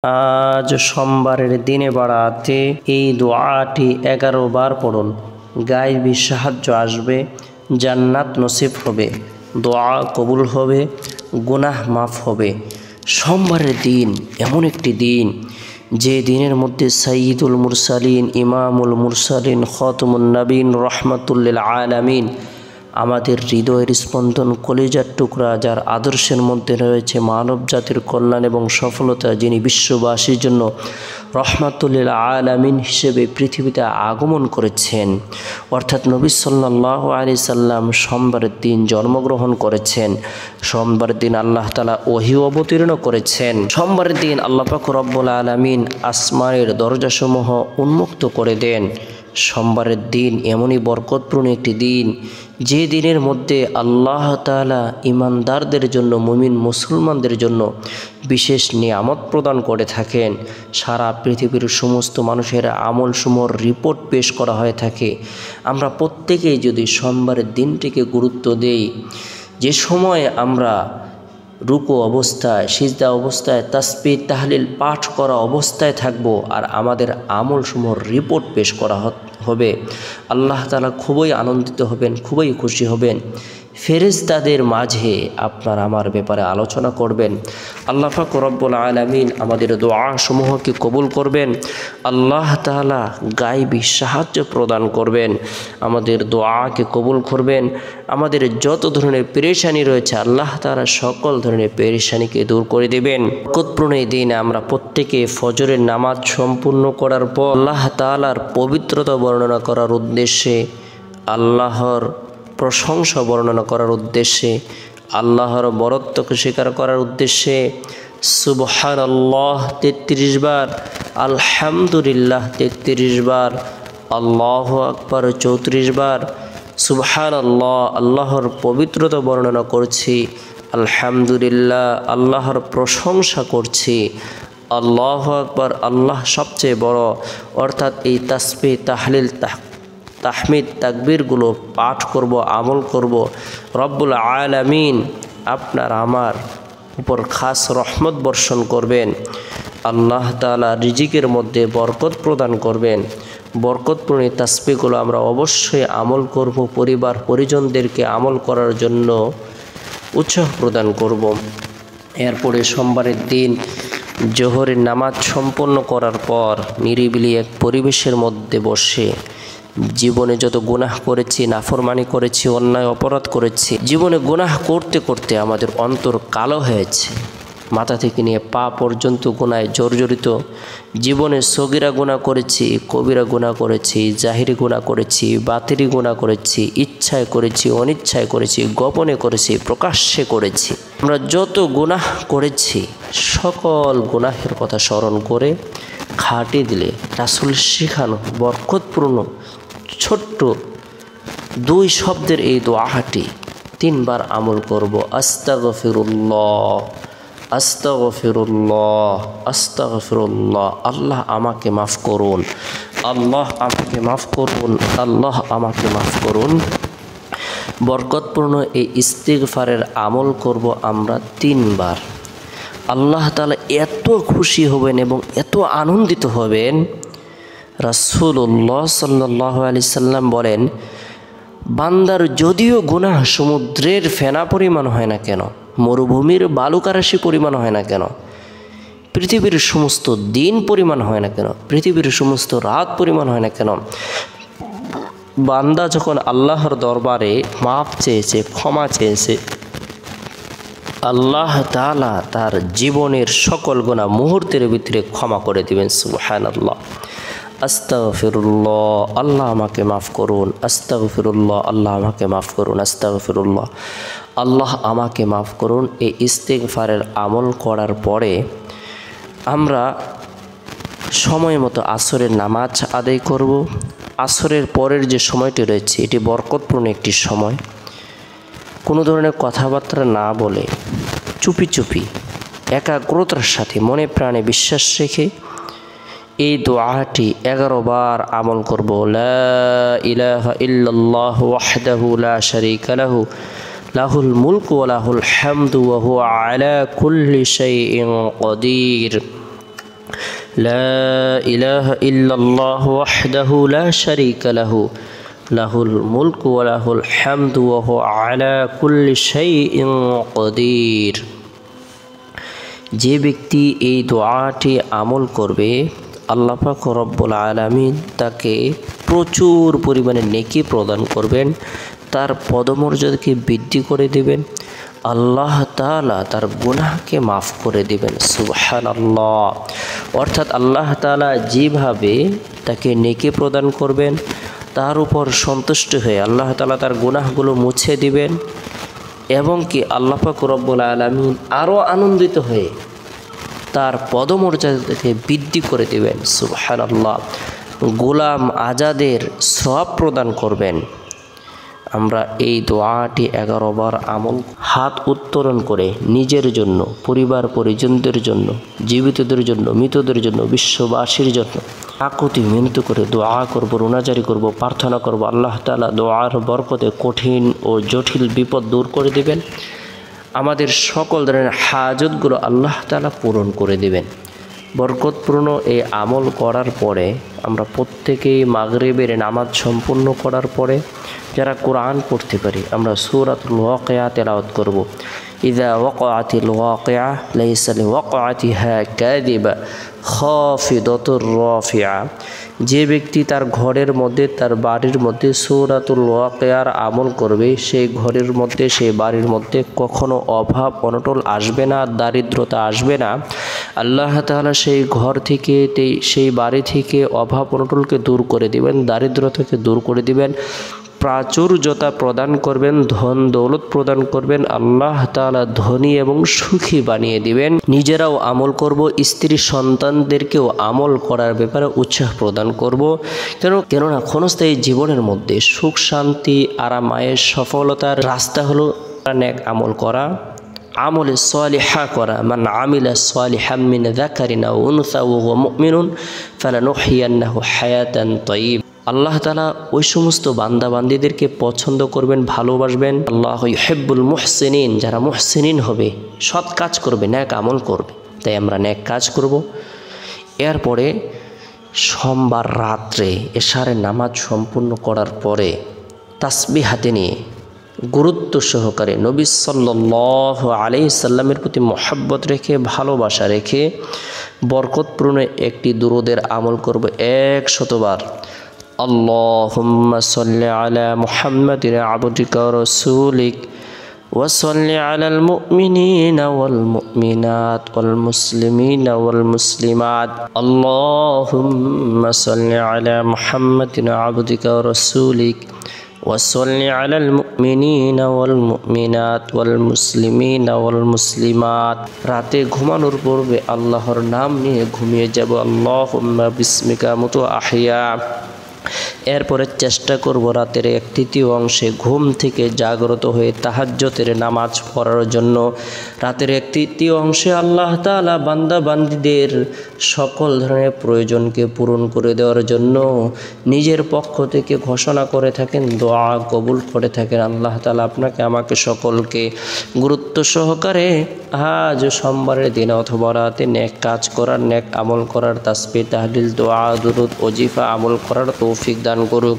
আজ সোমবারের দিনে বাড়াতে এই দোয়াটি 11 বার পড়ুন। গায়েবী সাহায্য আসবে, জান্নাত নসিব হবে, দোয়া কবুল হবে, গুনাহ মাফ হবে। সোমবারের দিন এমন একটি দিন যে দিনের মধ্যে সাইয়্যিদুল মুরসালিন, ইমামুল মুরসালিন, খাতামুন নবীন, রহমাতুল্লিল আলামিন, আমাদের হৃদয়ের স্পন্দন, কলিজার টুকরা, যার আদর্শের মধ্যে রয়েছে মানব জাতির কল্যাণ এবং সফলতা, যিনি বিশ্ববাসীর জন্য রহমাতুল্লিল আলামিন হিসেবে পৃথিবীতে আগমন করেছেন, অর্থাৎ নবী সাল্লাল্লাহু আলাইহি সাল্লাম সোমবারের দিন জন্মগ্রহণ করেছেন। সোমবারের দিন আল্লাহ তাআলা ওহী অবতীর্ণ করেছেন। সোমবারের দিন আল্লাহ পাক রব্বুল আলামিন আসমানের দরজাসমূহ উন্মুক্ত করে দেন। সোমবারের দিন এমনই বরকতপূর্ণ একটি দিন যে দিনের মধ্যে আল্লাহ তাআলা ইমানদারদের জন্য, মুমিন মুসলমানদের জন্য বিশেষ নিয়ামত প্রদান করে থাকেন। সারা পৃথিবীর সমস্ত মানুষের আমলসমূহর রিপোর্ট পেশ করা হয়ে থাকে। আমরা প্রত্যেকেই যদি সোমবারের দিনটিকে গুরুত্ব দেই, যে সময় আমরা রুকু অবস্থায়, সিজদা অবস্থায়, তাসবিহ তাহলিল পাঠ করা অবস্থায় থাকব, আর আমাদের আমলসমূহর রিপোর্ট পেশ করা হবে, আল্লাহ তাআলা খুবই আনন্দিত হবেন, খুবই খুশি হবেন। ফেরেশতাদের মাঝে আপনার আমার ব্যাপারে আলোচনা করবেন। আল্লাহ পাক রব্বুল আলামিন আমাদের দোয়া সমূহকে কবুল করবেন। আল্লাহ তাআলা গায়বী সাহায্য প্রদান করবেন, আমাদের দোয়াকে কবুল করবেন। আমাদের যত ধরনের পেরেশানি রয়েছে আল্লাহ তাআলা সকল ধরনের পেরেশানিকে দূর করে দেবেন। বরকতপূর্ণ এই দিনে আমরা প্রত্যেকে ফজরের নামাজ সম্পূর্ণ করার পর আল্লাহ তাআলার পবিত্রতা বর্ণনা করার উদ্দেশ্যে, আল্লাহর প্রশংসা বর্ণনা করার উদ্দেশ্যে, আল্লাহর বরত্বকে স্বীকার করার উদ্দেশ্যে সুবহানাল্লাহ 33 বার, আলহামদুলিল্লাহ 33 বার, আল্লাহু আকবার 34 বার, সুবহানাল্লাহ আল্লাহর পবিত্রতা বর্ণনা করছি, আলহামদুলিল্লাহ আল্লাহর প্রশংসা করছি, আল্লাহু আকবার আল্লাহ সবচেয়ে বড়, অর্থাৎ এই তাসবিহ তাহলিল তাহমিদ তাকবীরগুলো পাঠ করব, আমল করব। রব্বুল আলামিন আপনার আমার উপর খাস রহমত বর্ষণ করবেন। আল্লাহ তাআলা রিজিকের মধ্যে বরকত প্রদান করবেন। বরকতপূর্ণ তাসবিহগুলো আমরা অবশ্যই আমল করব, পরিবার পরিজনদেরকে আমল করার জন্য উৎসাহ প্রদান করব। এরপরে সোমবারের দিন জোহরের নামাজ সম্পন্ন করার পর নিরিবিলি এক পরিবেশের মধ্যে বসে জীবনে যত গুনাহ করেছি, নাফরমানি করেছি, অন্যায় অপরাধ করেছি, জীবনে গুনাহ করতে করতে আমাদের অন্তর কালো হয়েছে, মাথা থেকে নিয়ে পা পর্যন্ত গুনায় জর্জরিত। জীবনে সগীরা গুনাহ করেছি, কবিরা গুনাহ করেছি, জাহিরি গুনাহ করেছি, বাতিরি গুনাহ করেছি, ইচ্ছায় করেছি, অনিচ্ছায় করেছি, গোপনে করেছি, প্রকাশ্যে করেছি। আমরা যত গুনাহ করেছি সকল গুনাহের কথা স্মরণ করে খাটি দিলে রাসূল শিখানো বরকতপূর্ণ ছোট্ট 2 শব্দের এই দোয়াটি 3 বার আমল করব। আস্তাগফিরুল্লাহ, আস্তাগফিরুল্লাহ, আস্তাগফিরুল্লাহ, আল্লাহ আমাকে মাফ করুন, আল্লাহ আমাকে মাফ করুন, আল্লাহ আমাকে মাফ করুন। বরকতপূর্ণ এই ইস্তিগফারের আমল করব আমরা 3 বার। আল্লাহ তাআলা এত খুশি হবেন এবং এত আনন্দিত হবেন। রাসূলুল্লাহ সাল্লাল্লাহু আলাইহি সাল্লাম বলেন, বান্দার যদিও গুনাহ সমুদ্রের ফেনা পরিমাণ হয় না কেন, মরুভূমির বালুকারাশি পরিমাণ হয় না কেন, পৃথিবীর সমস্ত দিন পরিমাণ হয় না কেন, পৃথিবীর সমস্ত রাত পরিমাণ হয় না কেন, বান্দা যখন আল্লাহর দরবারে মাপ চেয়েছে, ক্ষমা চেয়েছে, আল্লাহ তাআলা তার জীবনের সকল গুনাহ মুহূর্তের ভিতরে ক্ষমা করে দিবেন। সুবহানাল্লাহ। আস্তাগফিরুল্লাহ, আল্লাহ আমাকে মাফ করুন, আস্তাগফিরুল্লাহ, আল্লাহ আমাকে মাফ করুন, আস্তাগফিরুল্লাহ, আল্লাহ আমাকে মাফ করুন। এই ইস্তিগফারের আমল করার পরে আমরা সময় মতো আসরের নামাজ আদায় করব। আসরের পরের যে সময়টি রয়েছে এটি বরকতপূর্ণ একটি সময়। কোনো ধরনের কথাবার্তা না বলে চুপি চুপি একাগ্রতার সাথে মনে প্রাণে বিশ্বাস রেখে এই দোয়াটি 11 বার আমল করব। লা ইলাহা ইল্লাল্লাহু ওয়াহদাহু লা শারীকা লাহু লাহুল মুলকু ওয়া লাহুল হামদু ওয়া হুয়া আলা কুল্লি শাইইন কাদির। লা ইলাহা ইল্লাল্লাহু ওয়াহদাহু লা শারীকা লাহু লাহুল মুলকু ওয়া লাহুল হামদু ওয়া হুয়া আলা কুল্লি শাইইন কাদির। যে ব্যক্তি এই দোয়াটি আমল করবে আল্লাহ পাক রব্বুল আলামিন তাকে প্রচুর পরিমাণে নেকি প্রদান করবেন, তার পদমর্যাদাকে বৃদ্ধি করে দিবেন, আল্লাহ তাআলা তার গুনাহকে মাফ করে দিবেন। সুবহানাল্লাহ। অর্থাৎ আল্লাহ তাআলা যেভাবে তাকে নেকি প্রদান করবেন, তার উপর সন্তুষ্ট হয়ে আল্লাহ তাআলা তার গুনাহগুলো মুছে দিবেন এবং কি আল্লাহ পাক রব্বুল আলামিন আরও আনন্দিত হয়ে তার পদমর্যাদাকে বৃদ্ধি করে দিবেন। সুবহানাল্লাহ। গোলাম আজাদের সওয়াব প্রদান করবেন। আমরা এই দোয়াটি 11 বার আমল হাত উত্তোলন করে নিজের জন্য, পরিবার পরিজনদের জন্য, জীবিতদের জন্য, মৃতদের জন্য, বিশ্ববাসীর জন্য আকুতি মিনতি করে দোয়া করব, রোনাজারি করব, প্রার্থনা করব। আল্লাহ তাআলা দোয়ার বরকতে কঠিন ও জটিল বিপদ দূর করে দিবেন। আমাদের সকল ধরনের হাজতগুলো আল্লাহ তাআলা পূরণ করে দিবেন। বরকতপূর্ণ এই আমল করার পরে আমরা প্রত্যেকেই মাগরিবের নামাজ সম্পূর্ণ করার পরে যারা কোরআন পড়তে পারি আমরা সূরাতুল ওয়াকিয়া তেলাওয়াত করব। ইযা ওয়াকাআতিল ওয়াকিয়া লাইসা লিওয়াকাআতিহা কাযিবা খাফিদাতুর রাফিআ। যে ব্যক্তি তার ঘরের মধ্যে, তার বাড়ির মধ্যে সূরাতুল ওয়াকিয়ার আমল করবে, সেই ঘরের মধ্যে, সেই বাড়ির মধ্যে কখনো অভাব অনটন আসবে না, দারিদ্রতা আসবে না। আল্লাহ তাআলা সেই ঘর থেকে, সেই বাড়ি থেকে অভাব অনটনকে দূর করে দিবেন, দারিদ্রতাকে দূর করে দিবেন, প্রাচুর্যতা প্রদান করবেন, ধন দৌলত প্রদান করবেন। আল্লাহ তাআলা ধনী এবং সুখী বানিয়ে দিবেন। নিজেরাও আমল করব, স্ত্রী সন্তানদেরকেও আমল করার ব্যাপারে উৎসাহ প্রদান করব। কেননা ক্ষণস্থায়ী জীবনের মধ্যে সুখ শান্তি আরাম আয়ের সফলতার রাস্তা হলো নেক আমল করা, আমলে সালিহা করা। মান আমিলা সালিহাম মিন যাকারিন আও উনসা ওয়া হুয়া মুমিনুন ফালানুহইয়ান্নাহু হায়াতান তাইয়্যিবা। আল্লাহ তাআলা ওই সমস্ত বান্দা বান্দীদেরকে পছন্দ করবেন, ভালোবাসবেন। আল্লাহু ইউহিব্বুল মুহসিনিন। যারা মুহসিনিন হবে, সৎ কাজ করবে, নেক আমল করবে। তাই আমরা নেক কাজ করব। এরপরে সোমবার রাত্রে এশারের নামাজ সম্পূর্ণ করার পরে তাসবিহ হাতে নিয়ে গুরুত্ব সহকারে নবী সাল্লাল্লাহু আলাইহি সাল্লামের প্রতি মহব্বত রেখে, ভালোবাসা রেখে বরকতপূর্ণ একটি দুরূদের আমল করব 100 বার। আল্লাহুম্মা সাল্লি আলা মুহাম্মাদিন আবদিকা ওয়া রাসূলিক ওয়া সাল্লি আলাল মুমিনিনা ওয়াল মুমিনাত ওয়াল মুসলিমিনা ওয়াল মুসলিমাত। আল্লাহুম্মা সাল্লি আলা মুহাম্মাদিন আবদিকা ওয়া রাসূলিক ওয়া সাল্লি আলাল মুমিনিনা ওয়াল মুমিনাত ওয়াল মুসলিমিনা ওয়াল মুসলিমাত। রাতে ঘুমানোর পূর্বে আল্লাহর নাম নিয়ে ঘুমিয়ে যাব। আল্লাহুম্মা বিসমিকা মুতু আহইয়া। এরপরে চেষ্টা করব রাতের 1/3 অংশে ঘুম থেকে জাগ্রত হয়ে তাহাজ্জুদের নামাজ পড়ার জন্য। রাতের 1/3 অংশে আল্লাহ তাআলা বান্দা বান্দীদের সকল ধরনের প্রয়োজনকে পূরণ করে দেওয়ার জন্য নিজের পক্ষ থেকে ঘোষণা করে থাকেন, দোয়া কবুল করে থাকেন। আল্লাহ তাআলা আপনাকে আমাকে সকলকে গুরুত্ব সহকারে আজ সোমবারের দিনে অথবা রাতে নেক কাজ করার, নেক আমল করার, তাসবিহ তাহলিল দোয়া দুরূদ ওজিফা আমল করার তৌফিক দান করুক।